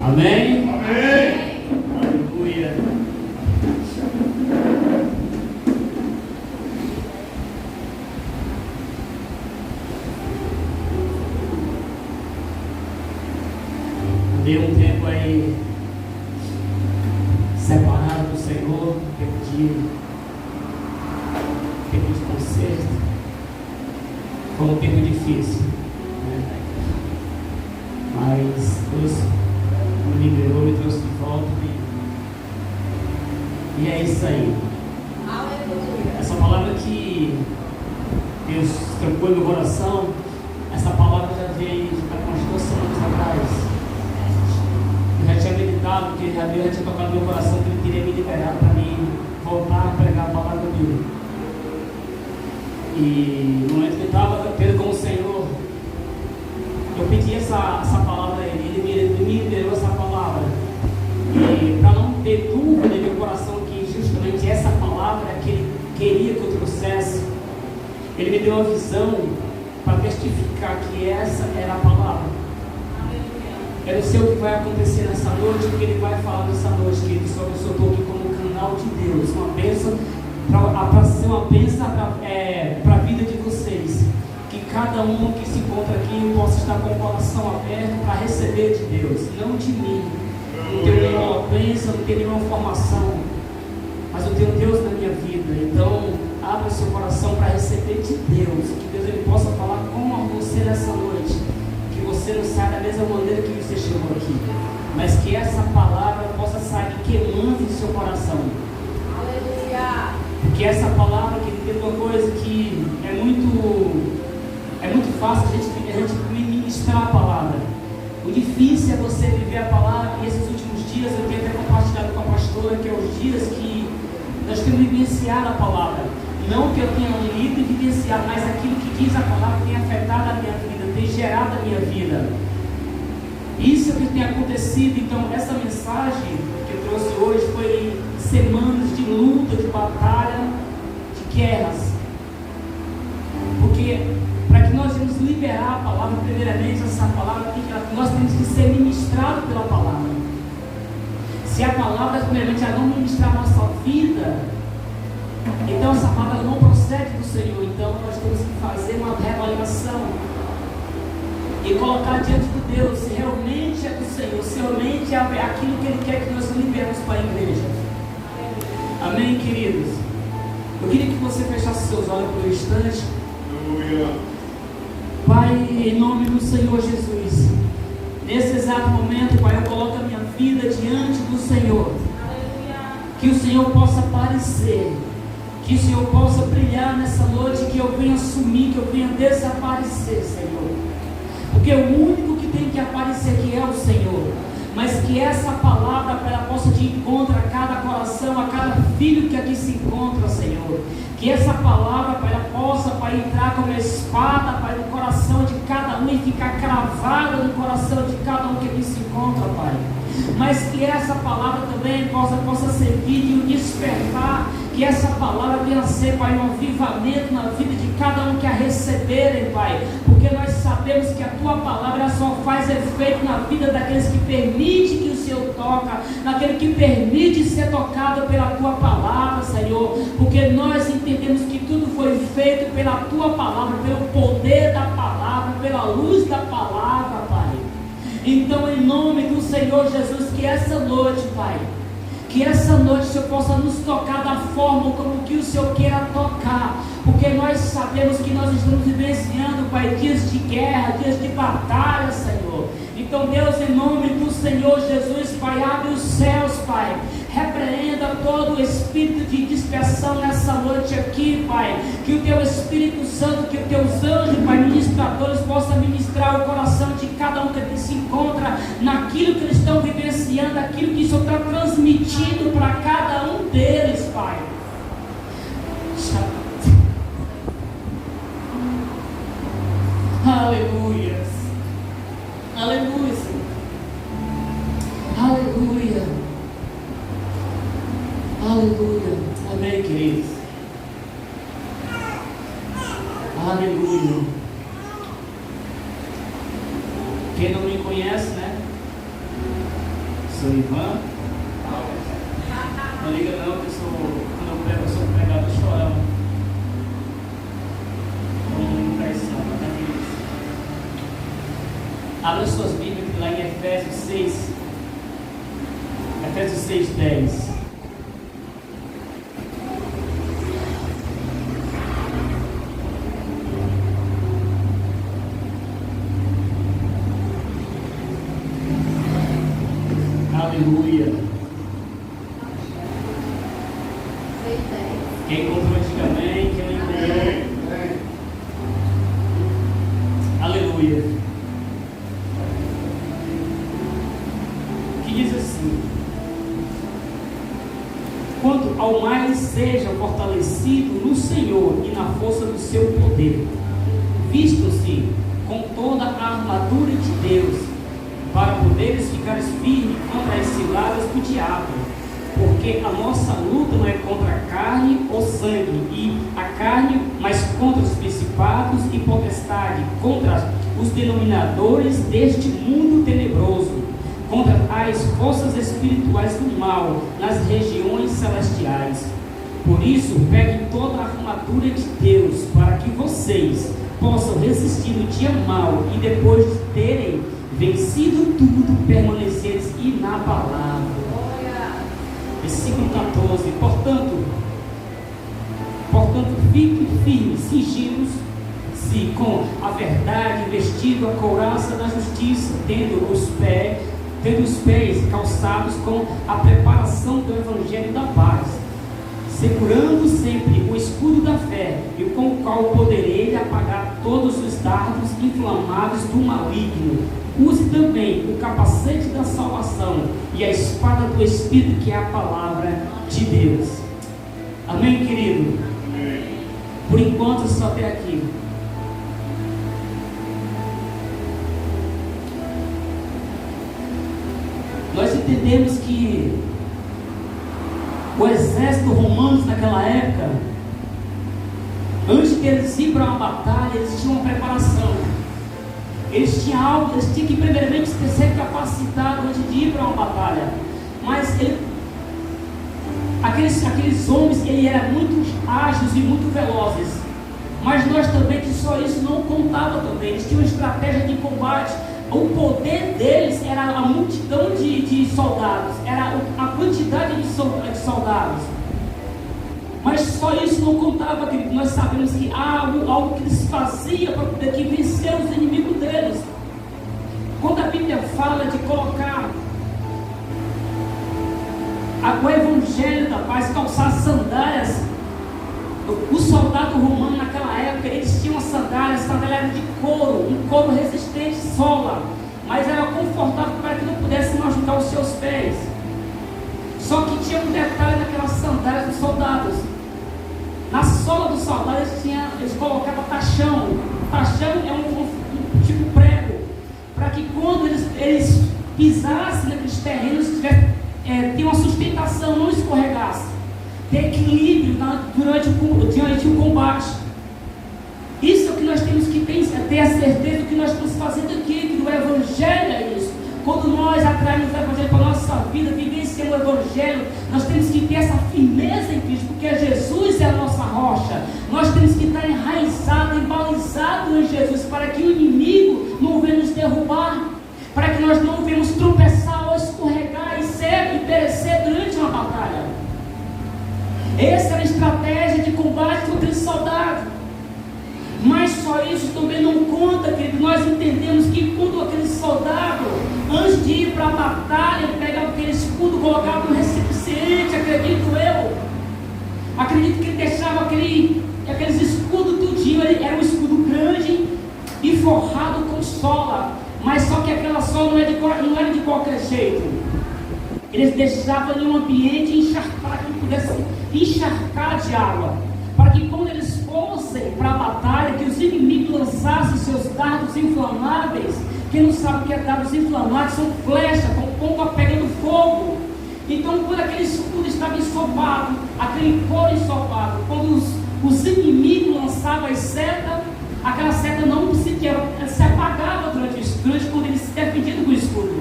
Amém? Amém. Aleluia. Deu um tempo aí separado do Senhor, tempo de conserto. Foi um tempo difícil, né? Mas Deus me liberou, me trouxe de volta e é isso aí. Aleluia. Essa palavra que Deus trancou no meu coração, essa palavra já veio há umas 2 semanas atrás. Eu já tinha meditado, porque Deus já tinha tocado no meu coração que Ele queria me liberar para mim voltar a pregar a palavra dele. E no momento que eu estava tendo com o Senhor, eu pedi essa palavra a Ele, Ele me liberou essa palavra. E para não ter dúvida em meu coração que justamente essa palavra que Ele queria que eu trouxesse, Ele me deu uma visão para testificar que essa era a palavra. Eu não sei o que vai acontecer nessa noite, o que Ele vai falar nessa noite, querido. Só que eu estou aqui como um canal de Deus, uma bênção, para ser uma bênção para a vida de vocês. Que cada um que se encontra aqui possa estar com o coração aberto para receber de Deus, não de mim. Não tenho nenhuma bênção, não tenho nenhuma formação, mas eu tenho Deus na minha vida. Então, abra seu coração para receber de Deus, que Deus Ele possa falar com você nessa noite. Que você não saia da mesma maneira que você chegou aqui, mas que essa palavra possa sair queimando em seu coração. Aleluia. Porque essa palavra, que tem uma coisa que é muito fácil a gente ministrar a palavra. O difícil é você viver a palavra. E esses últimos dias eu tenho até compartilhado com a pastora que é os dias que nós temos vivenciado a palavra. Não que eu tenha lido e vivenciado, mas aquilo que diz a palavra tem afetado a minha vida, tem gerado a minha vida. Isso é o que tem acontecido. Então essa mensagem que eu trouxe hoje foi semanas de luta, de batalha, de guerras. Porque para que nós vamos liberar a palavra, primeiramente essa palavra, nós temos que ser ministrados pela palavra. Se a palavra primeiramente ela não ministrar a nossa vida, então essa palavra não procede do Senhor. Então nós temos que fazer uma reavaliação e colocar diante de Deus se realmente é do Senhor, se realmente é aquilo que Ele quer que nós liberemos para a igreja. Amém, queridos? Eu queria que você fechasse seus olhos por um instante. Pai, em nome do Senhor Jesus, nesse exato momento, Pai, eu coloco a minha vida diante do Senhor. Que o Senhor possa aparecer, que o Senhor possa brilhar nessa noite, que eu venha sumir, que eu venha desaparecer, Senhor. Porque o único que tem que aparecer aqui é o Senhor. Mas que essa palavra ela possa de encontro a cada coração, a cada filho que aqui se encontra, Senhor. Que essa palavra ela possa, Pai, entrar como espada, Pai, no coração de cada um e ficar cravada no coração de cada um que aqui se encontra, Pai. Mas que essa palavra também possa servir de um despertar, que essa palavra venha ser, Pai, um avivamento na vida de cada um que a receberem, Pai, porque nós sabemos que a Tua palavra só faz efeito na vida daqueles que permitem que o Senhor toca, naquele que permite ser tocado pela Tua palavra, Senhor, porque nós entendemos que tudo foi feito pela Tua palavra, pelo poder da palavra, pela luz da palavra, Pai. Então, em nome do Senhor Jesus, que essa noite, Pai, que essa noite o Senhor possa nos tocar da forma como que o Senhor queira tocar, porque nós sabemos que nós estamos vivenciando, Pai, dias de guerra, dias de batalha, Senhor. Então, Deus, em nome do Senhor Jesus, Pai, abre os céus, Pai, repreenda todo o espírito de dispersão nessa noite aqui, Pai, que o Teu Espírito Santo, que os Teus anjos, Pai, ministradores, possam ministrar o coração de cada um que aqui se encontra, naquilo que eles estão vivenciando, aquilo que o Senhor está transmitindo para cada um deles, Pai. Aleluia, aleluia, Senhor. Aleluia, aleluia, amém, queridos, aleluia. Quem não me conhece, né? Sou Ivan. Não liga não, que quando eu sou pregador chorão. Não traição, mas é isso. Abra suas Bíblias lá em Efésios 6. Efésios 6:10. Aleluia. Quem encontrou, diga amém. Quem não encontrou, aleluia. Que diz assim: quanto ao mais seja fortalecido no Senhor e na força do seu poder, visto-se com toda a armadura de Deus, para poderes ficar firmes contra as ciladas do diabo, porque a nossa luta não é contra a carne ou sangue e a carne, mas contra os principados e potestades, contra os denominadores deste mundo tenebroso, contra as forças espirituais do mal nas regiões celestiais. Por isso, pegue toda a armadura de Deus, para que vocês possam resistir no dia mau e depois de terem vencido tudo, permaneceres inabalável. Versículo 14. Portanto, fiquem firmes, cingidos-se com a verdade, vestido a couraça da justiça, tendo os pés calçados com a preparação do evangelho da paz, segurando sempre o escudo da fé, e com o qual poderei apagar todos os dardos inflamados do maligno. Use também o capacete da salvação e a espada do Espírito, que é a palavra de Deus. Amém, querido? Amém. Por enquanto, só até aqui. Nós entendemos que o exército romano naquela época, antes de eles ir para uma batalha, eles tinham uma preparação. Eles tinham algo, eles tinham que primeiramente ser capacitados antes de ir para uma batalha. Mas aqueles homens, eles eram muito ágeis e muito velozes. Mas nós também, que só isso não contava também. Eles tinham uma estratégia de combate. O poder deles era a multidão de soldados, era a quantidade de soldados. Mas só isso não contava, querido. Nós sabemos que há algo que eles faziam para poder vencer os inimigos deles. Quando a Bíblia fala de colocar o evangelho da paz, calçar sandálias, o soldado romano naquela época, eles tinham sandálias era de couro, um couro resistente, sola, mas era confortável para que não pudesse machucar os seus pés. Só que tinha um detalhe naquelas sandálias dos soldados. Na sola dos soldados eles colocavam tachão. Tachão é um tipo prego, para que quando eles pisassem naqueles terrenos, tinha uma sustentação, não escorregasse, ter equilíbrio durante o combate. Isso é o que nós temos que ter a certeza do que nós estamos fazendo aqui, que o Evangelho é isso. Quando nós atraímos o Evangelho para a nossa vida, vivenciamos o Evangelho, nós temos que ter essa firmeza em Cristo, porque Jesus é a nossa rocha. Nós temos que estar enraizados, embalizados em Jesus, para que o inimigo não venha nos derrubar, para que nós não venhamos tropeçar ou escorregar e perecer durante uma batalha. Essa era a estratégia de combate contra esse soldado. Mas só isso também não conta, querido. Nós entendemos que quando aquele soldado, antes de ir para a batalha, ele pegava aquele escudo, colocava no recipiente, acredito que ele deixava aqueles escudos tudinho. Ele era um escudo grande e forrado com sola, mas só que aquela sola não era de qualquer jeito. Eles deixavam em um ambiente encharcado, para que não pudesse encharcar de água, para que quando eles fossem para a batalha, que os inimigos lançassem seus dardos inflamáveis. Quem não sabe o que é dardos inflamáveis? São flechas com ponta pegando fogo. Então, quando aquele escudo estava ensopado, aquele couro ensopado, quando os inimigos lançavam as setas, aquela seta não se apagava durante quando eles se defendiam com o escudo.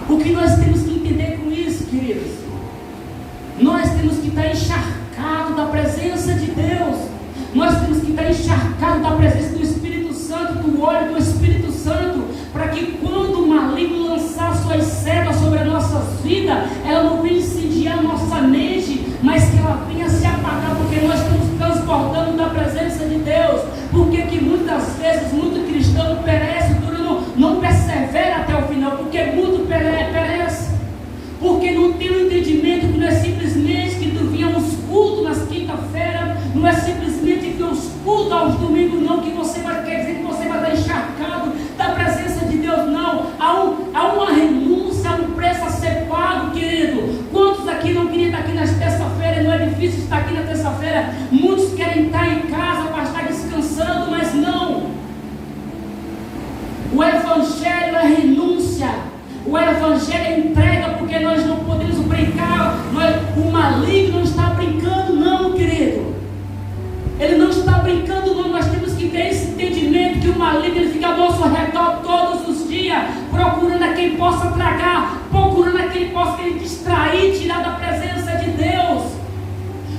O que nós Não é simplesmente que os cultos aos domingos, não, que você vai quer dizer que você vai estar encharcado da presença de Deus, não. Há uma renúncia, há um preço a ser pago, querido. Quantos aqui não queriam estar aqui na terça-feira? Não é difícil estar aqui na terça-feira. Muitos querem estar em casa para estar descansando, mas não. O Evangelho é renúncia. O Evangelho é entrega, porque nós não podemos brincar. O maligno não está brincando, não, querido. Ele não está brincando, não. Nós temos que ter esse entendimento que o maligno ele fica ao nosso redor todos os dias, procurando a quem possa tragar, procurando a quem possa distrair, tirar da presença de Deus.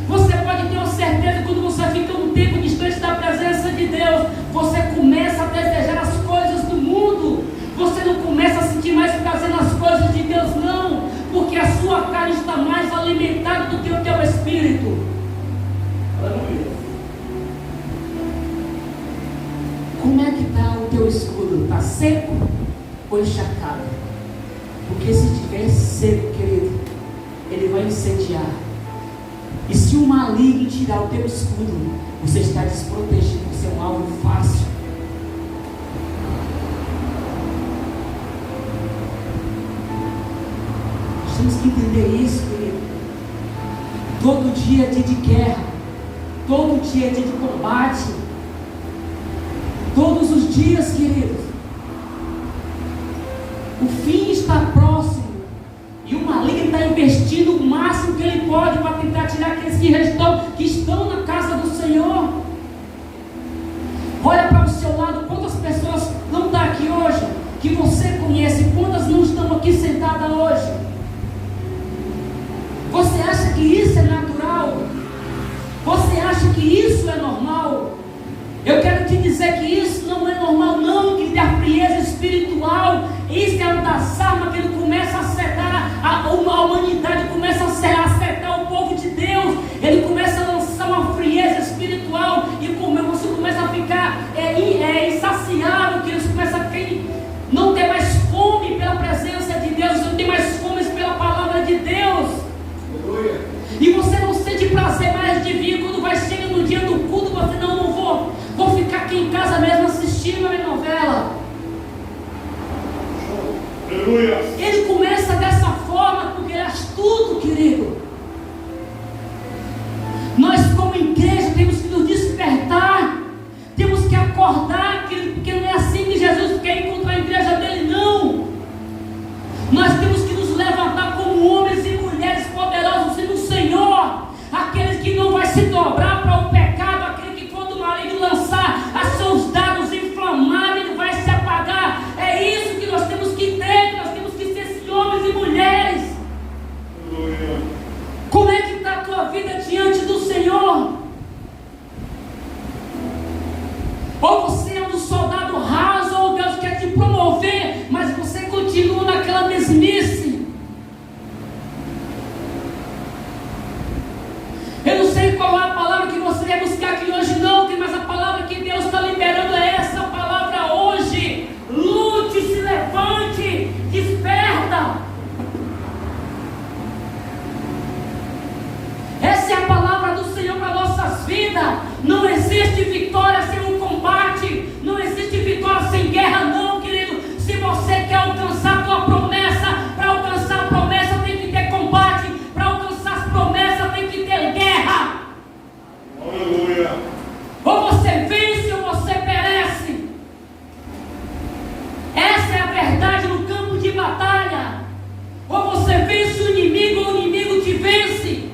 Você pode ter uma certeza que quando você fica um tempo distante da presença de Deus, você começa a desejar as coisas do mundo. Você não começa a sentir mais prazer nas coisas de Deus, não, porque a sua carne está mais alimentada do que o teu espírito. Aleluia. Como é que está o teu escudo? Está seco ou encharcado? Porque se estiver seco, querido, ele vai incendiar. E se o maligno tirar o teu escudo, você está desprotegido, você é um alvo fácil. Nós temos que entender isso, querido. Todo dia é dia de guerra, todo dia é dia de combate. Todos os dias, queridos, o fim está próximo e o maligno está investindo o máximo que ele pode para tentar tirar aqueles que estão na casa do Senhor. Olha para o seu lado, quantas pessoas não estão aqui hoje, que você conhece, quantas não estão aqui sentadas hoje? Você acha que isso é natural? Você acha que isso é normal? Eu quero te dizer que isso não é normal, não, que a frieza espiritual, isso é uma das armas que ele começa a acertar, a humanidade começa a acertar o povo de Deus, ele começa a lançar uma frieza espiritual, e você começa a ficar insaciável, que eles começam a não ter mais fome pela presença de Deus, não tem mais fome pela palavra de Deus. E você não sente prazer mais de vir quando vai chegar no dia do culto, você não vou ficar aqui em casa mesmo assistindo a minha novela. Aleluia. Ele começa dessa forma porque ele é astuto, querido. Nós como igreja temos que nos despertar, temos que acordar, querido, porque não é assim que Jesus quer encontrar a igreja dele, não. Nós temos que nos levantar como homens e mulheres poderosos no Senhor, aqueles que não vai se dobrar para o pecado, aquele que quando o maligno lançar os seus dados inflamáveis, ele vai se apagar. É isso que nós temos que ter, nós temos que ser esses homens e mulheres. Como é que está a tua vida diante do Senhor? Ou você é um soldado raso, ou Deus quer te promover, mas você continua naquela mesmice. Eu não sei qual é a palavra que você vai buscar aqui hoje, não, mas a palavra que Deus está liberando é essa palavra hoje. Lute, se levante, desperta. Essa é a palavra do Senhor para nossas vidas. Não existe vitória sem um combate, não existe vitória sem guerra, não, querido. Se você quer alcançar a tua promessa, para alcançar a promessa tem que ter combate, para alcançar as promessas tem que ter guerra. Aleluia. Ou você vence ou você perece. Essa é a verdade no campo de batalha. Ou você vence o inimigo ou o inimigo te vence.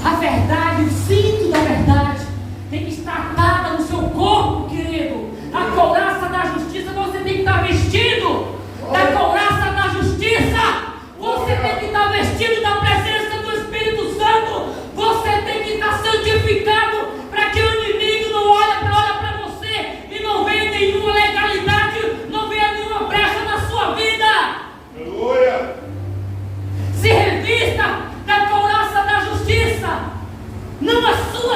A verdade, o cinto da verdade tem que estar atada no seu corpo, querido. A couraça da justiça você tem que estar vestido. Da couraça da justiça você tem que estar vestido da presença do Espírito Santo. Você tem que estar santificado para que o inimigo não olhe para você e não venha nenhuma legalidade, não venha nenhuma brecha na sua vida. Aleluia. Se revista da couraça da justiça, não a sua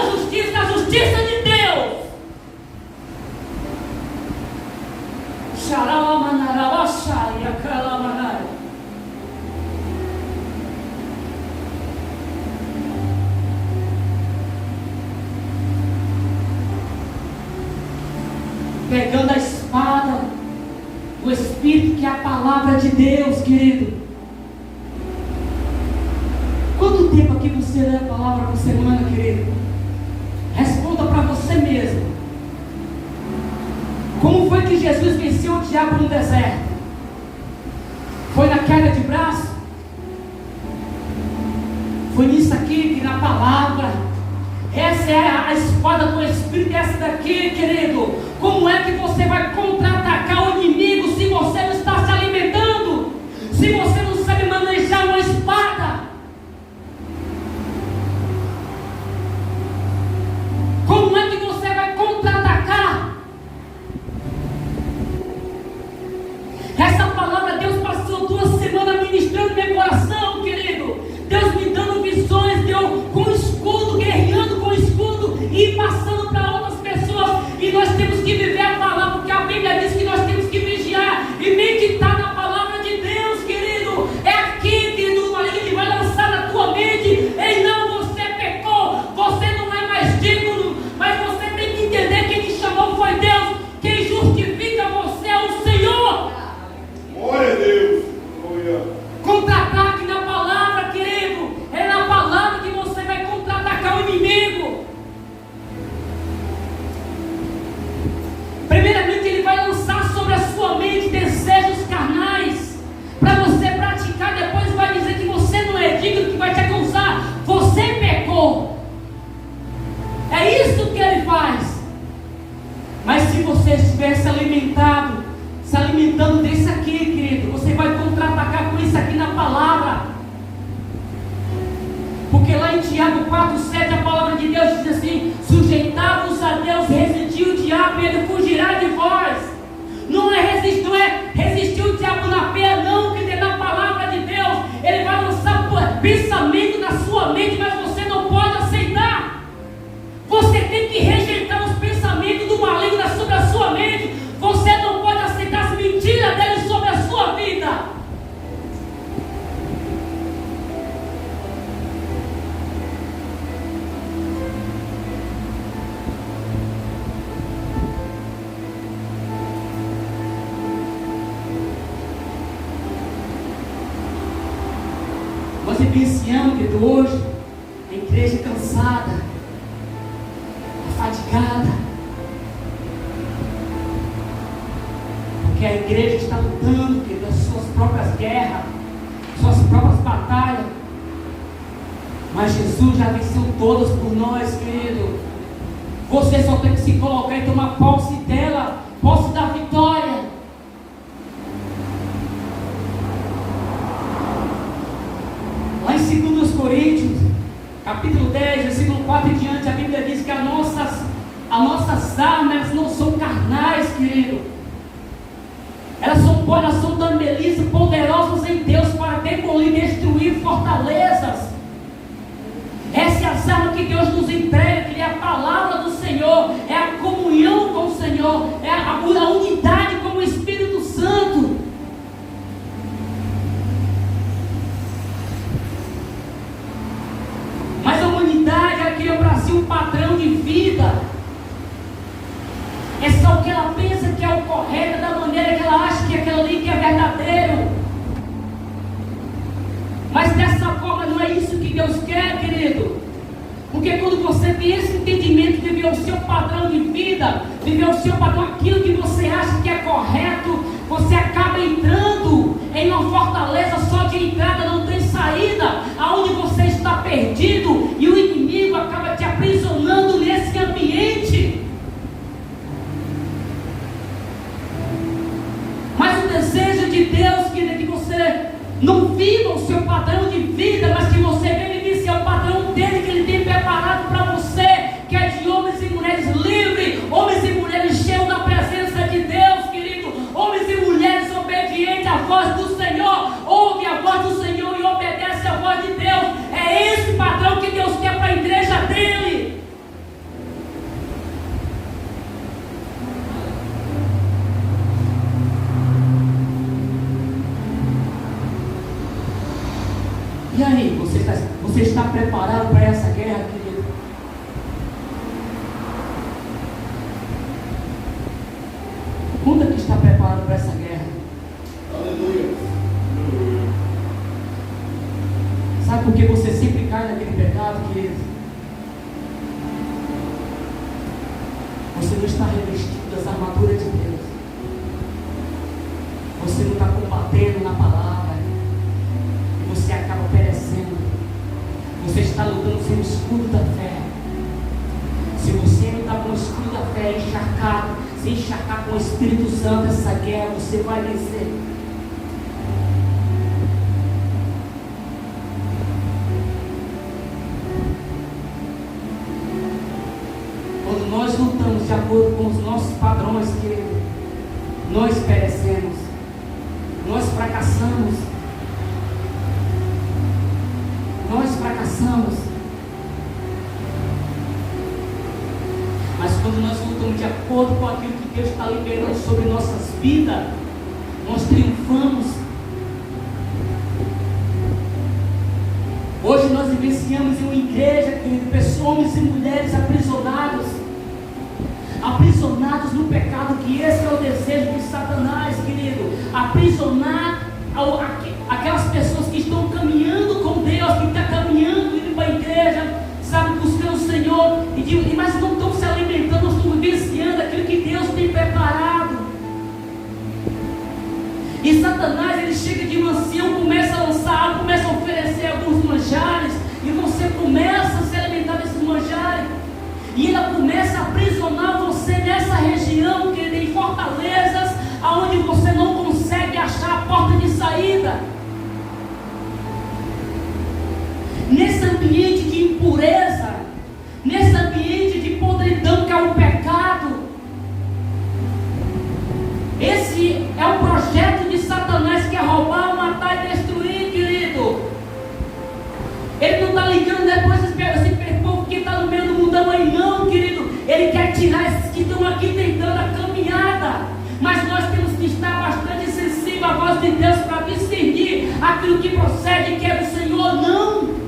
pegando a espada do Espírito, que é a palavra de Deus, querido. Quanto tempo aqui você lê a palavra por semana, querido? Responda para você mesmo. Como foi que Jesus venceu o diabo no deserto? Foi na queda de braço? Foi nisso aqui, que na palavra. Essa é a espada do Espírito, essa daqui, querido. Como é que você vai contra-atacar o inimigo se você não está se alimentando? Se você não sabe manejar uma espada? Como é que você vai contra-atacar? Essa palavra Deus passou 2 semanas ministrando meu coração, querido. Deus me dando visões, Deus com escudo, guerreando com escudo e passando para outras pessoas. E nós temos que viver a palavra, porque a Bíblia diz que nós temos que vigiar e meditar na palavra de Deus, querido. É aqui, querido, o maligno que vai lançar na tua mente: ei, não, você pecou, você não é mais digno. Mas você tem que entender: quem te chamou foi Deus, quem justifica você é o Senhor. Glória a Deus. Contra-ataque na palavra, querido. É na palavra que você vai contra-atacar o inimigo. Primeiramente, ele vai lançar sobre a sua mente desejos carnais para você praticar. Depois vai dizer que você não é digno, que vai te acusar: você pecou. É isso que ele faz. Mas se você estiver se alimentando desse aqui, querido, você vai contra-atacar com isso aqui na palavra. Porque lá em Tiago 4:7 a palavra de Deus diz assim: sujeitai-vos a Deus, resistir o diabo e ele fugirá de vós. Não é resistir o diabo na fé, não, que na palavra de Deus. Ele vai lançar pensamento na sua mente, mas você não pode aceitar. Você tem que rejeitar os pensamentos do maligno sobre a sua mente. Você não pode aceitar as mentiras dele sobre a sua vida. Nós vivenciamos, querido, hoje a igreja cansada, fatigada, porque a igreja está lutando, querido, as suas próprias guerras, suas próprias batalhas. Mas Jesus já venceu todas por nós, querido. Você só tem que se colocar e tomar posse dela, posse da vitória. Lá em 2 Coríntios, capítulo 10, versículo 4 em diante, a Bíblia diz que as nossas armas não são carnais, querido. Elas são também poderosas em Deus para demolir e destruir fortalezas. Essa é a arma que Deus nos entrega, que é a palavra do Senhor, é a comunhão com o Senhor, é a unidade com o Espírito Santo. Mas a humanidade, ela criou para si um padrão de vida. É só o que ela pensa que é o correto, da maneira que ela acha que aquilo ali que é verdadeiro. Mas dessa forma não é isso que Deus quer, querido. Porque quando você tem esse entendimento de viver o seu padrão de vida, viver o seu padrão, aquilo que você acha que é correto, você acaba entrando em uma fortaleza só de entrada, não tem saída, aonde você está perdido e o inimigo acaba te aprisionando nesse ambiente. Mas o desejo de Deus, querido, é que você não viva o seu padrão de vida, mas que você venha vivenciar o padrão dele que ele tem preparado para você, que é de homens e mulheres livres, homens e mulheres cheios da presença de Deus, querido, homens e mulheres obedientes à voz do Senhor. Ouve a voz do Senhor e obedece à voz de Deus. É esse padrão que Deus quer para a igreja dele. E aí, você está preparado para essa guerra, querido? revestido das armaduras de Deus. Você não está combatendo na palavra e você acaba perecendo. Você está lutando sem o escudo da fé. Se você não está com o escudo da fé encharcado, se encharcar com o Espírito Santo essa guerra, você vai vencer. Quando nós lutamos de acordo com os nossos padrões, querido, nós perecemos, nós fracassamos. Nós fracassamos. Mas quando nós lutamos de acordo com aquilo que Deus está liberando sobre nossas vidas, nós triunfamos. Hoje nós vivenciamos em uma igreja, querido, homens e mulheres aprisionados no pecado, que esse é o desejo de Satanás, querido. Aprisionar aquelas pessoas que estão caminhando com Deus, que estão caminhando, indo para a igreja, sabe, buscando o Senhor, mas não estão se alimentando, não estão vivenciando aquilo que Deus tem preparado. E Satanás, ele chega de mansinho, começa a lançar algo, começa a oferecer alguns manjares, e você começa a se alimentar desses manjares, e ela começa a aprisionar você nessa região, que tem fortalezas, aonde você não consegue achar a porta de saída. Nesse ambiente de impureza, nesse ambiente de podridão que é o pecado. Esse é o projeto de Satanás, que é roubar, matar e destruir, querido. Ele não está ligando depois esse povo que está no meio do mundão aí, não, querido. Ele quer tirar esses que estão aqui tentando a caminhada. Mas nós temos que estar bastante sensíveis à voz de Deus para discernir aquilo que procede, que é do Senhor, não.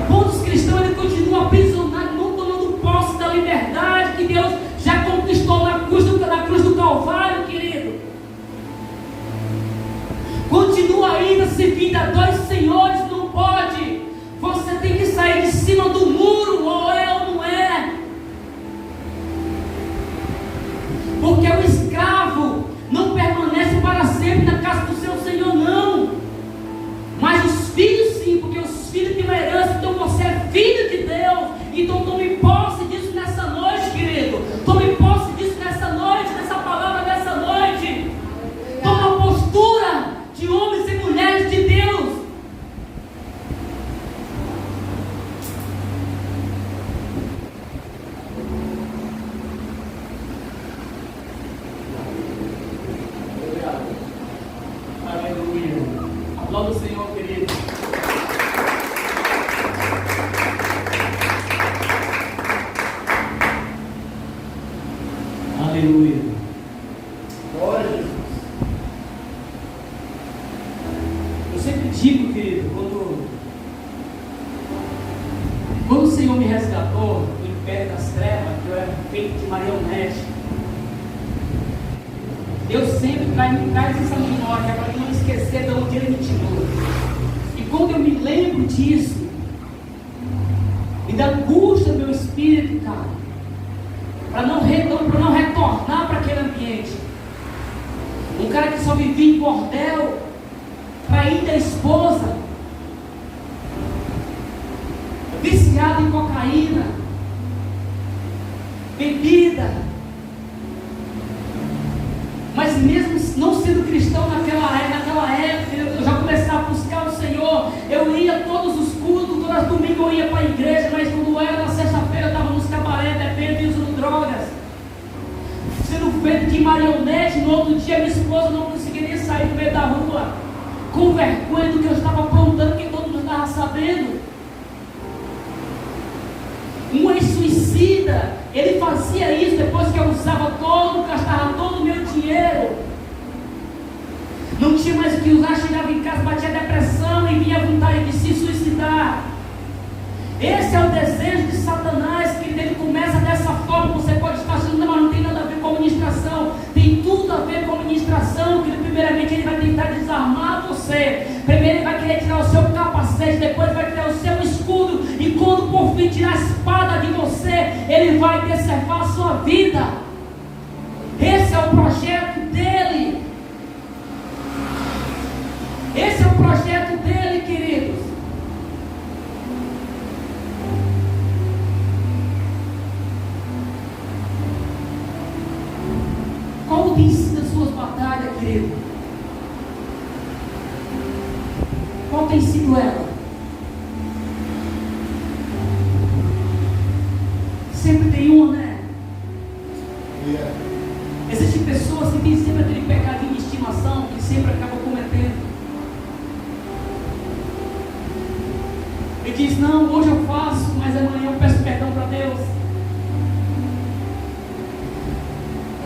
Muitos cristãos, ele continua aprisionado, não tomando posse da liberdade que Deus já conquistou na cruz do Calvário, querido. Continua ainda servindo a dois senhores, não pode. Você tem que sair de cima do muro, ou é ou não é. Porque o escravo não permanece para sempre na casa do seu Senhor, não. Mas os filhos sim, porque os filhos têm uma herança. Então você é filho de Deus. Então tome posse disso nessa noite, querido. Tome posse disso nessa noite, nessa palavra dessa noite. Tome a postura de homens e mulheres de Deus. Aleluia. Aplauda o Senhor, querido. Aleluia. Glória a Jesus. Eu sempre digo, querido, quando o Senhor me resgatou do império das trevas, que eu era feito de marionete, Deus sempre me traz essa memória para não esquecer de onde Ele me tirou. E quando eu me lembro disso, me dá angústia no meu espírito, cara, para não retornar para aquele ambiente. Um cara que só vivia em bordel, traindo a esposa, viciado em cocaína, bebida. Mas mesmo não sendo cristão naquela época, eu já começava a buscar o Senhor. Eu ia todos os cultos, todos os domingos eu ia para a igreja, mas quando era na sexta-feira eu estava nos cabaré, bebendo e usando drogas, sendo feito de marionete. No outro dia minha esposa não conseguia nem sair do meio da rua, com vergonha do que eu estava aprontando, que todo mundo estava sabendo. Um ex-suicida, ele fazia isso depois que eu usava gastava todo o meu dinheiro. Não tinha mais o que usar, chegava em casa, batia depressão e vinha vontade de se suicidar. Esse é o desejo de Satanás, que ele começa dessa forma. Você pode estar achando, mas não tem nada a ver com ministração. Tem tudo a ver com ministração, que primeiramente ele vai tentar desarmar você. Primeiro ele vai querer tirar o seu capacete, depois vai tirar o seu escudo. E quando você, Ele vai preservar a sua vida. Esse é o projeto dele. Esse é o projeto dele, queridos. Qual tem sido as suas batalhas, querido? Qual tem sido ela? Sempre tem uma, né? Existem pessoas que têm sempre aquele pecadinho de estimação que sempre acabam cometendo. E diz, não, hoje eu faço, mas amanhã eu peço perdão para Deus.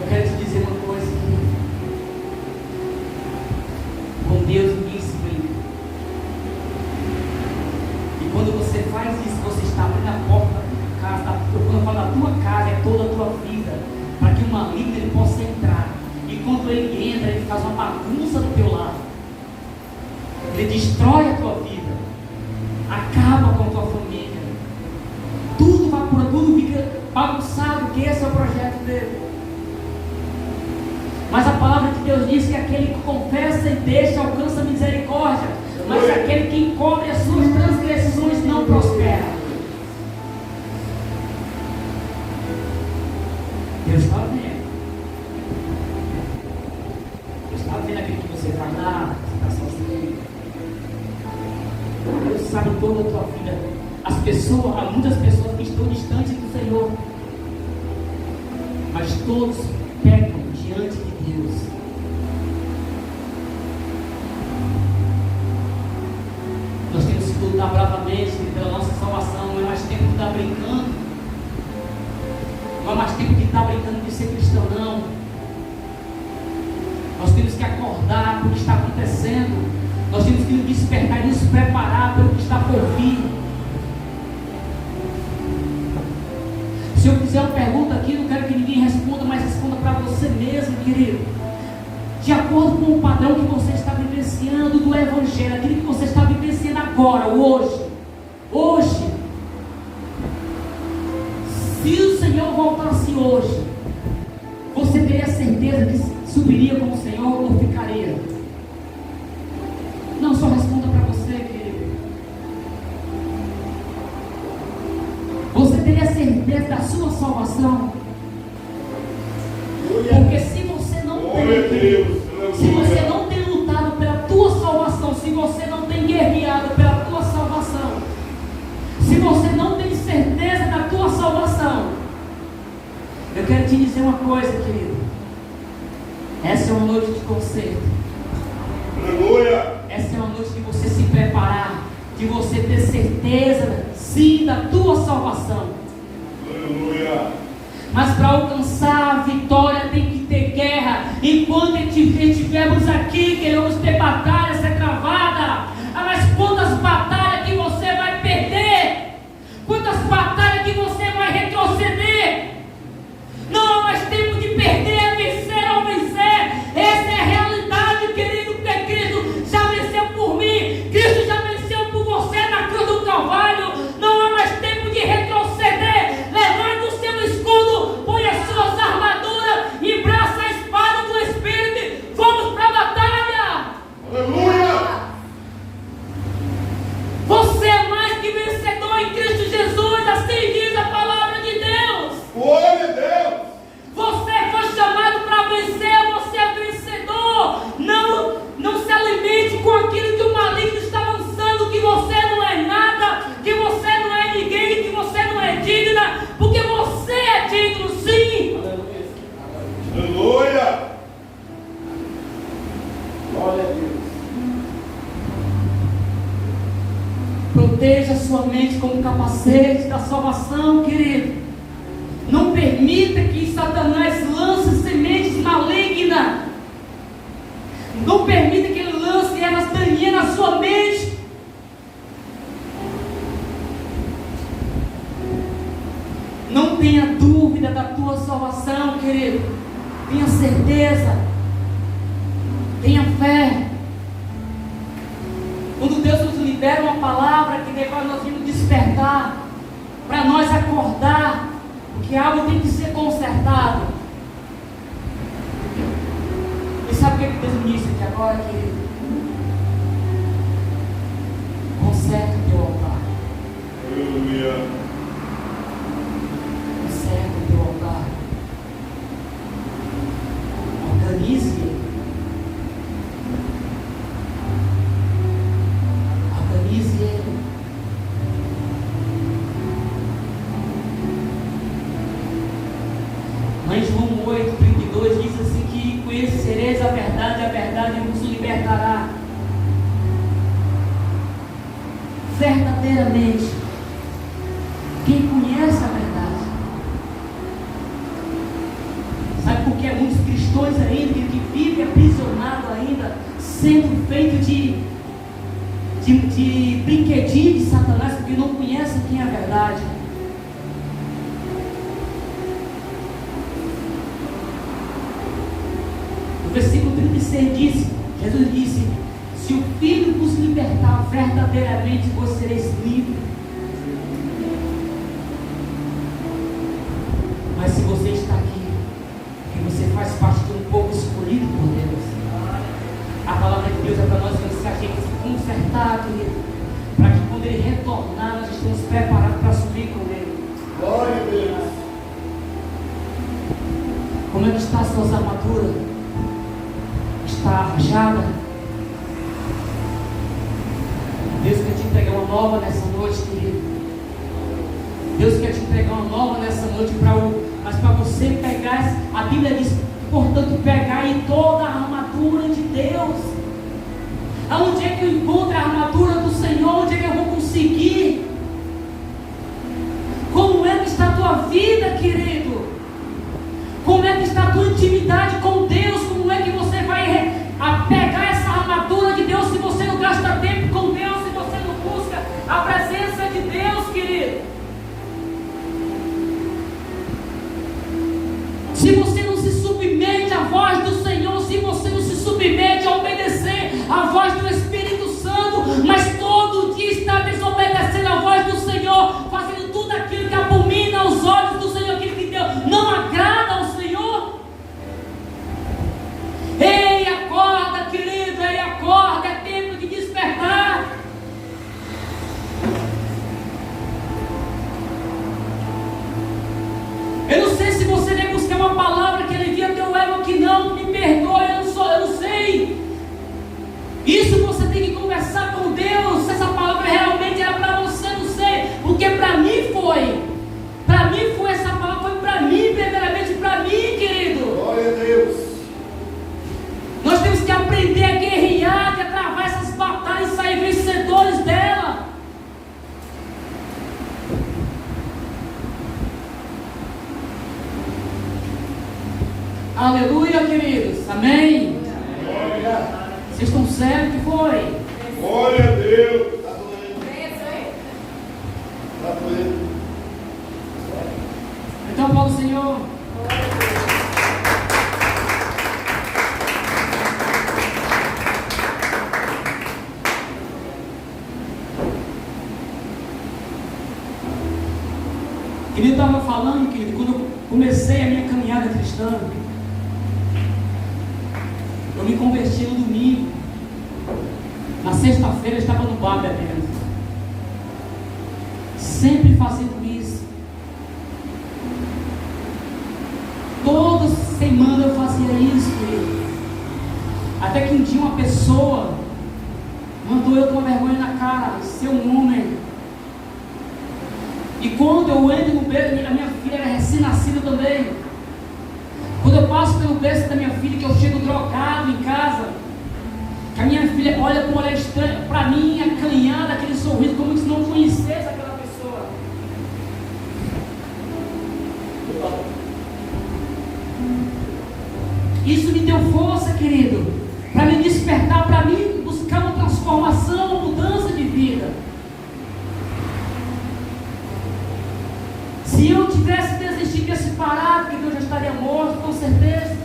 Eu quero te dizer uma coisa. Com Deus ninguém se brinca. E quando você faz isso, você está abrindo a porta da tua casa. Quando eu falo da tua casa, é toda a tua vida. Para que o maligno ele possa entrar. E quando ele entra, ele faz uma bagunça do teu lado. Ele destrói a tua vida. Acaba com a tua família. Tudo vai por tudo, fica bagunçado, que esse é o projeto dele. Mas a palavra de Deus diz que aquele que confessa e deixa alcança misericórdia, mas aquele que encobre as suas transgressões não prospera. Deus está vendo. Deus está vendo aquilo que você vai dar, que você está sozinho. Deus sabe toda a tua vida. As pessoas, há muitas pessoas que estão distantes do Senhor, mas todos pecam diante de Deus. Nós temos que lutar bravamente pela nossa salvação. Não é mais tempo de estar brincando. Não é mais tempo de estar brincando de ser cristão, não. Nós temos que acordar para o que está acontecendo. Nós temos que nos despertar e nos preparar para o que está por vir. Se eu fizer uma pergunta aqui, não quero que ninguém responda, mas responda para você mesmo, querido. De acordo com o padrão que você está vivenciando do Evangelho, aquilo que você está vivenciando agora, hoje, se o Senhor voltasse hoje, você teria certeza que subiria com o Senhor ou ficaria? Não, só responda para você, querido. Você teria certeza da sua salvação? Porque se você não tem, se você não tem lutado pela tua salvação, se você não tem guerreado pela tua salvação, se você não tem certeza da tua salvação, eu quero te dizer uma coisa, querido. Essa é uma noite de conserto. Aleluia. Essa é uma noite de você se preparar, de você ter certeza, sim, da tua salvação. Aleluia. Mas para alcançar a vitória tem que ter guerra. Enquanto estivermos aqui, queremos ter batalha, ser travada. Mas quantas batalhas que você vai perder? Quantas batalhas que você vai retroceder? Não há mais tempo de perder, vencer ou vencer. Essa é a realidade, querido, porque Cristo já venceu por mim. Cristo já venceu por você na cruz do Calvário. Não há mais tempo de retroceder. Levante o seu escudo, põe as suas armaduras e braça a espada do Espírito. Vamos para a batalha. Aleluia. Você é mais que vencedor em Cristo Jesus, assim diz a palavra de Deus. Glória a Deus. Você foi chamado para vencer, você é vencedor. Não se alimente com aquilo que o maligno está lançando, que você não é nada, que você não é ninguém, que você não é digna, porque você é digno, sim. Aleluia. Glória a Deus. Proteja sua mente com o capacete da salvação, querido. Não permita que Satanás lance sementes malignas. Não permita que ele lance ervas daninhas na sua mente. Não tenha dúvida da tua salvação, querido. Tenha certeza. Tenha fé. Quando Deus nos libera uma palavra que nós vamos despertar, para nós acordar, porque algo tem que ser consertado. E sabe o que Deus me disse aqui agora, querido? Conserta o teu altar. Aleluia. Conserta o teu altar. Organize ele. Organize ele. Lá em João 8:32 diz assim que conhecereis a verdade vos libertará. Verdadeiramente, quem conhece a verdade, sabe por que há muitos cristãos ainda que vivem aprisionados ainda, sendo feito de brinquedinho de Satanás, porque não conhecem quem é a verdade. No versículo 36 diz, Jesus disse: se o Filho vos libertar, verdadeiramente vós sereis livres. Mas se você está aqui, porque você faz parte de um povo escolhido por Deus, a palavra de Deus é para nós que a gente se consertar, querido, para que quando Ele retornar, nós estamos preparados para subir com Ele. Glória a Deus. Como é que está as suas armaduras? Está arranjada? Deus quer te entregar uma nova nessa noite, querido. Deus quer te entregar uma nova nessa noite, mas para você pegar, a Bíblia diz, portanto, pegar aí toda a armadura de Deus. Aonde é que eu encontro a armadura do Senhor? Onde é que eu vou conseguir? Como é que está a tua vida, querido? Como é que está a tua intimidade com Deus? Como é que você vai pegar essa armadura de Deus se você não gasta tempo com Deus, se você não busca a presença de Deus, querido? Se você não se submete à voz do Senhor, se você não se submete a obedecer à voz do Espírito Santo, mas todo dia está desobedecendo a voz do Senhor, fazendo tudo aquilo que abomina aos olhos do Senhor, aquilo que Deus não agrada ao Senhor. Ei, acorda, querido, ei, acorda, é tempo de despertar. Eu não sei se você deve buscar uma palavra que alivia teu ego, que não, me perdoe, eu não sei. Isso você tem que conversar com Deus, se essa palavra realmente era para você, não sei, porque para mim foi. Para mim foi essa palavra, foi para mim, primeiramente para mim, querido. Glória a Deus. Nós temos que aprender a guerrear, a travar essas batalhas e sair vencedores dela. Aleluia, queridos. Amém. Glória. Vocês estão sérios que foi? Glória a Deus. Tá doendo. Tá doendo. Então, Paulo, Senhor. Ele estava falando, querido, quando eu comecei a minha caminhada cristã, eu me converti no domingo. Na sexta-feira eu estava no bar bebendo. Sempre fazendo isso. Toda semana eu fazia isso, querido. Até que um dia uma pessoa mandou eu com vergonha na cara, ser um homem. E quando eu entro no berço, a minha filha era recém-nascida também. Quando eu passo pelo berço da minha filha, que eu chego drogado em casa, que a minha filha olha com um olhar estranho para mim, acanhada, aquele sorriso, como se não conhecesse aquela pessoa. Isso me deu força, querido, para me despertar, para mim buscar uma transformação, uma mudança de vida. Se eu tivesse desistido, tivesse parado, porque eu já estaria morto, com certeza.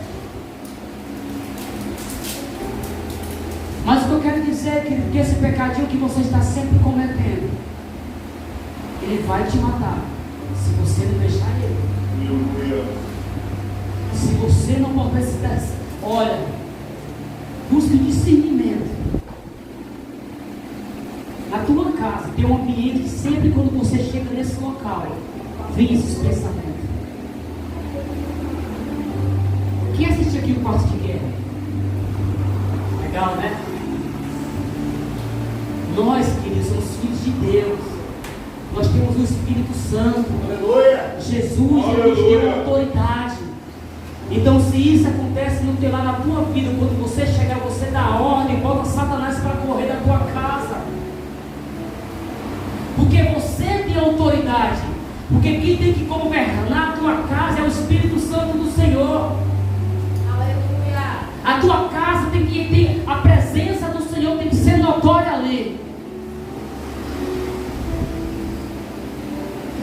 Mas o que eu quero dizer, querido, que esse pecadinho que você está sempre cometendo, ele vai te matar. Se você não deixar Ele. Aleluia. Se você não botar esse teste, olha, busque discernimento. Na tua casa tem um ambiente que sempre quando você chega nesse local, vem esses pensamentos. Quem assiste aqui o Quarto de Guerra? Legal, né? Nós, queridos, somos filhos de Deus. Nós temos o Espírito Santo. Aleluia. Jesus nos deu autoridade. Então, se isso acontece no teu lar, na tua vida, quando você chegar, você dá ordem, bota Satanás para correr da tua casa. Porque você tem autoridade. Porque quem tem que governar a tua casa é o Espírito Santo do Senhor. Aleluia. A tua casa tem que ter a presença do Senhor, tem que ser notória ali.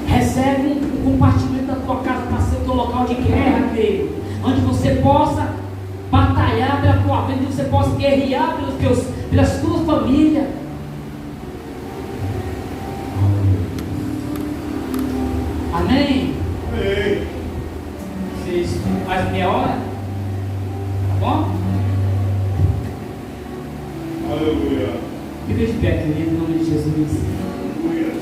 Recebe um compartimento da tua casa para ser o teu local de guerra, querido. Onde você possa batalhar pela tua vida, onde você possa guerrear pelas tuas famílias. Amém? Amém. Vocês fazem meia hora? Tá bom? Aleluia. Fica de pé, querido, em nome de Jesus. Aleluia.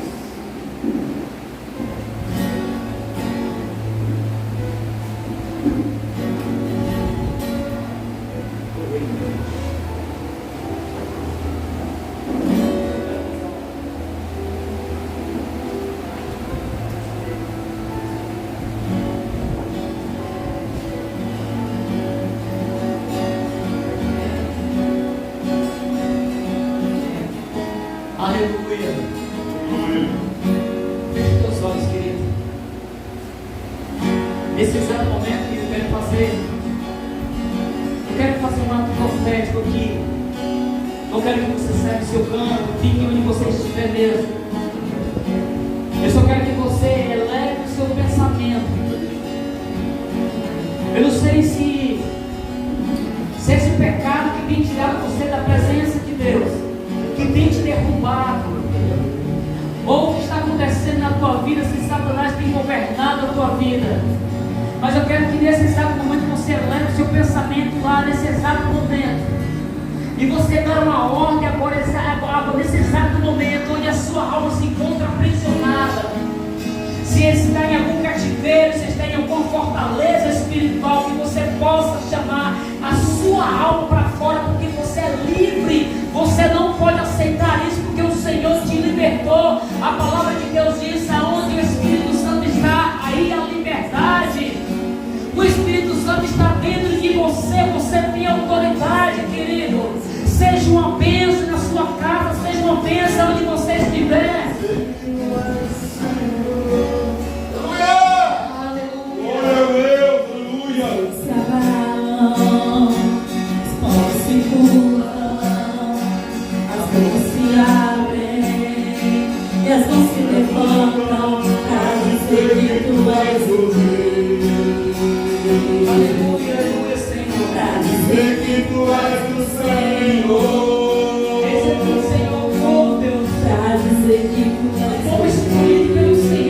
Aleluia. Aleluia. Feche teus olhos, querido. Nesse exato momento que eu quero fazer um ato profético aqui. Não quero que você saia do seu canto, fique onde você estiver mesmo. Eu só quero que você eleve o seu pensamento. Eu não sei se esse pecado que tem tirado você da presença de Deus, que tem te derrubado, ou o que está acontecendo na tua vida, se Satanás tem governado a tua vida. Mas eu quero que nesse exato momento você eleve o seu pensamento lá, nesse exato momento, e você dá uma ordem agora, nesse exato momento, onde a sua alma se encontra aprisionada. Se está em algum cativeiro, se está em alguma fortaleza espiritual, que você possa chamar a sua alma para fora, porque você é livre. Você não pode aceitar isso, porque o Senhor te libertou. A palavra de Deus diz: aonde o Espírito Santo está, aí a liberdade. O Espírito Santo está dentro de você. Você tem autoridade, querido. Seja uma bênção na sua casa, seja uma bênção onde você estiver. E as mãos se levantam para dizer que tu és o Rei. Aleluia, aleluia, Senhor. Para dizer que tu és o Senhor. Esse é o Senhor, oh Deus. Para dizer que tu és Oh o Espírito, Rei. Senhor.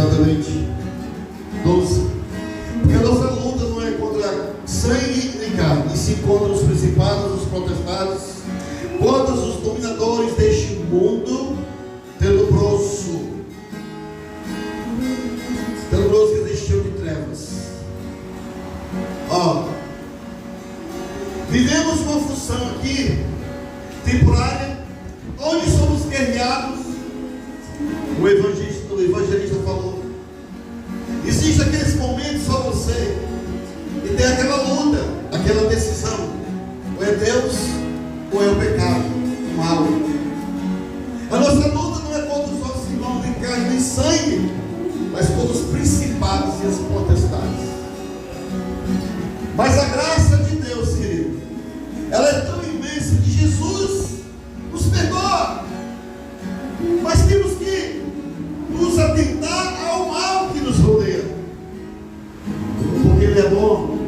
Exatamente. 12. Porque a nossa luta não é contra sangue nem carne, e sim contra os principados, os potestades, contra os dominadores deste mundo tenebroso que existiu de trevas. Ó, vivemos uma função aqui temporária, onde somos guerreados. O evangelista falou: existe aqueles momentos só você, e tem aquela luta, aquela decisão: ou é Deus ou é o pecado, o mal. A nossa luta não é contra os nossos irmãos, nem carne, nem sangue, mas contra os principados e as potestades. Mas a graça de Deus, querido, ela é tão imensa que Jesus nos perdoa. Mas temos que nos atentar ao mal que nos rodeia, porque Ele é bom,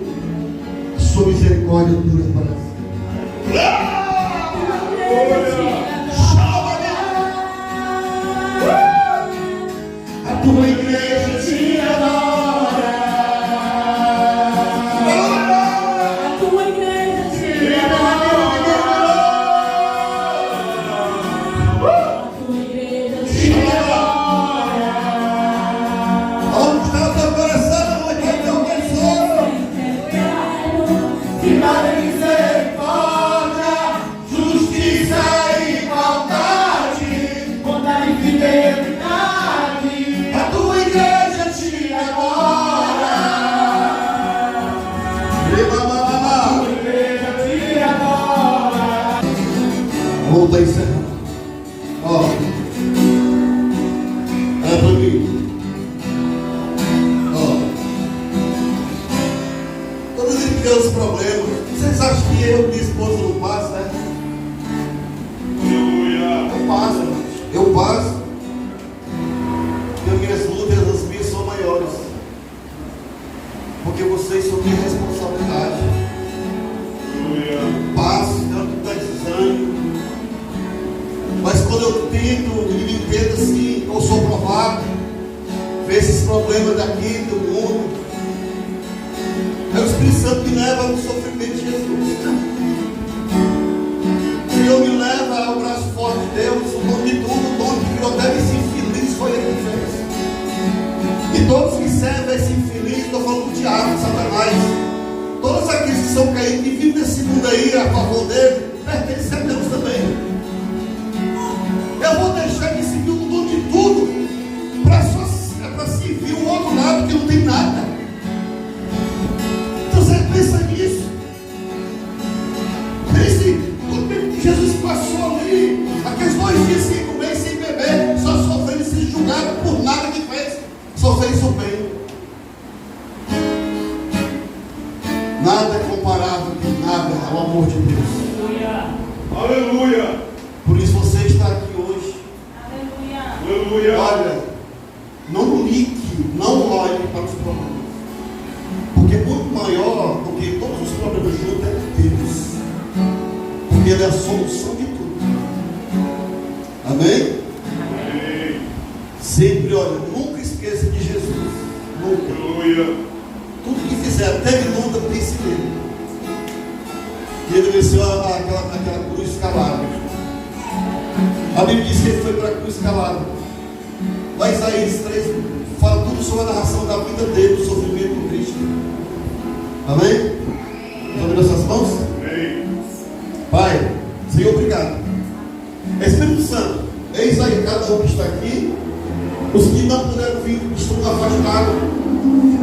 a sua misericórdia dura para sempre. A tua igreja te adora. A tua igreja te adora. A tua igreja te adora. Onde está o teu coração? Onde está o teu tesouro? Final de misericórdia, justiça e igualdade, bondade e fidelidade. A tua igreja te adora. A tua igreja te adora. Vou estar encerrando. Ó, é para mim. Ó, todos os pequenos problemas, vocês acham que eu e minha esposa não passam, né? Aleluia. Eu passo, irmãos. Eu passo. E as minhas lutas, as minhas são maiores. Porque vocês são minha responsabilidade. Aleluia. Passo, tanto dá desânimo. Mas quando eu tento e me entendo assim, eu sou provado, ver esses problemas daqui, do mundo, é o Espírito Santo que me leva ao sofrimento de Jesus. O Senhor me leva ao braço forte de Deus, o dono de tudo, o dono que criou até esse infeliz, foi Ele que fez. E todos que servem esse infeliz, estou falando do diabo, Satanás, todos aqueles que são caídos e vivem nesse mundo aí a favor dele, pertencem a Deus também. Eu vou deixar de servir o dono de tudo para servir o outro lado que não tem nada. Então você pensa nisso. Pense no tempo que Jesus passou ali, aqueles 2 dias sem comer e sem beber, só sofrendo e sendo julgado por nada que fez, só fez o bem. Nada é comparável com nada ao amor de Deus. Aleluia. Por isso você está aqui hoje. Aleluia. Olha, não ligue, não olhe para os problemas, porque muito maior do que todos os problemas juntos é Deus, porque Ele é a solução de tudo. Amém? Amém. Sempre, olha, nunca esqueça de Jesus. Nunca. Aleluia. Tudo que fizer, até luta, pense nele. E Ele venceu aquela cruz escalada. A Bíblia diz que Ele foi para a cruz escalada. Lá em Isaías 3 fala tudo sobre a narração da vida dele, do sofrimento do Cristo. Amém? Sobre nossas mãos? Amém. Pai, Senhor, obrigado. Espírito Santo, eis aí cada um que está aqui. Os que não puderam vir, estão afastados.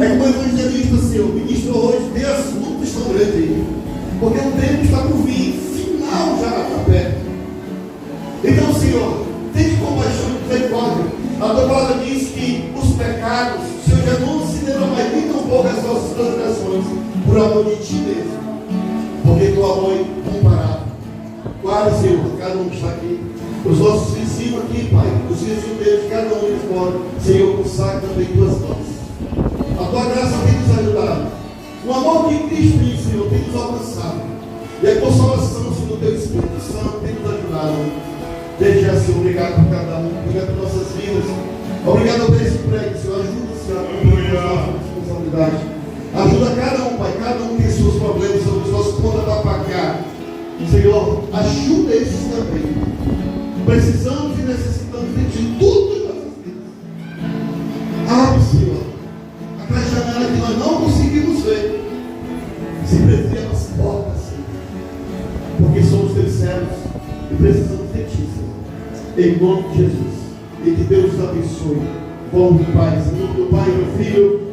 É que o evangelista, Senhor, ministra hoje, dê as lutas tão grandes aí. Porque o tempo está por vir, final já está perto. Então, Senhor, tem compaixão e misericórdia. A tua palavra diz que os pecados, o Senhor já não considerou mais nem tão pouco as nossas transgressões, por amor de ti mesmo. Porque teu amor é incomparável. Guarda, Senhor, cada um que está aqui. Os nossos vizinhos aqui, Pai, os vizinhos deles, cada um de fora. Senhor, consagra também tuas mãos. A tua graça tem nos ajudado. O amor que Cristo tem, Senhor, tem nos alcançado. E a consolação, Senhor, do teu Espírito Santo tem nos ajudado. Desde já, Senhor, obrigado por cada um, obrigado por nossas vidas. Obrigado por esse prédio, Senhor. Ajuda, Senhor, a nossa responsabilidade. Ajuda cada um, Pai. Cada um tem seus problemas, suas contas para pagar. Senhor, ajuda esses também. Precisamos e necessitamos de tudo em nossas vidas. Abre, Senhor, aquela janela que nós não conseguimos ver. Se prevê as portas, Senhor. Porque somos teus servos e precisamos de Ti, Senhor. Em nome de Jesus. E que Deus nos abençoe. Vamos em paz. Em nome do Pai e do Filho